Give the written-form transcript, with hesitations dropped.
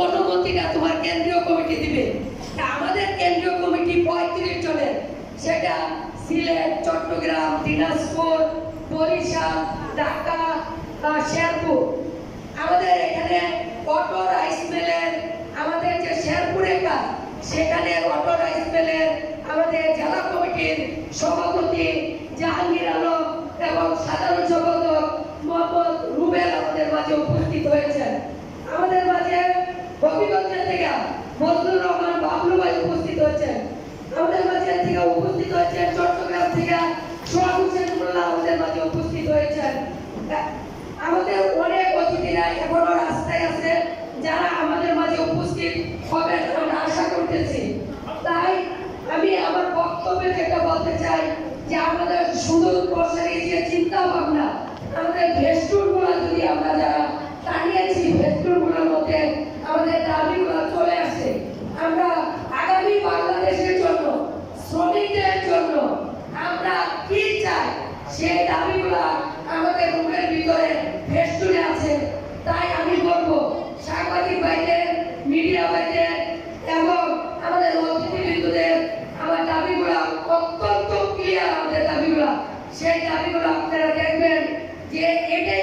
অনুমতিটা তোমার কেন্দ্রীয় কমিটি দিবে। আমাদের কেন্দ্রীয় কমিটি 35 জনের, সেটা সিলেট, চট্টগ্রাম, দিনাজপুর, বরিশাল, ঢাকা, শেরপুর। আমাদের এখানে অটো রাইস মিলের আমাদের যে শেরপুরের কাজ, সেখানে অটো রাইস মিলের আমাদের জেলা কমিটির সভাপতি জাহাঙ্গীর আলম এবং সাধারণ সম্পাদক মোহাম্মদ রুবেল আমাদের মাঝে উপস্থিত হয়েছেন। আমাদের মাঝে হবিগঞ্জ থেকে ফজলুর রহমান বাবলু ভাই উপস্থিত হয়েছেন। আমাদের মাঝে থেকে উপস্থিত হয়েছেন চট্টগ্রাম থেকে সোহাগ হোসেন মোল্লা আমাদের মাঝে উপস্থিত হয়েছেন। আমাদের অনেক অতিথিরা এখনো রাস্তায় আছে, যারা আমাদের মাঝে উপস্থিত হবেন আমরা আশা করতেছি। তাই আমি আমার বক্তব্যে যেটা বলতে চাই যে আমাদের সুদূর প্রসারী যে চিন্তা ভাবনা, আমাদের ভেস্টুরগুলো যদি আমরা যারা টানিয়েছি, ভেস্টুরগুলোর মধ্যে আমাদের দাবিগুলো চলে আসে। আমরা আগামী বাংলাদেশের জন্য, শ্রমিকদের জন্য আমরা কি চাই, সেই দাবিগুলো আমাদের রুমের ভিতরে ভেস্টুরে আছে। তাই আমি বলবো সাংবাদিক ভাইদের, মিডিয়া ভাইদের এবং আমাদের অতিথিবৃন্দদের আমার দাবিগুলো অত্যন্ত ক্লিয়ার। আমাদের দাবিগুলো, সেই দাবিগুলো আপনারা দেখবেন যে এটাই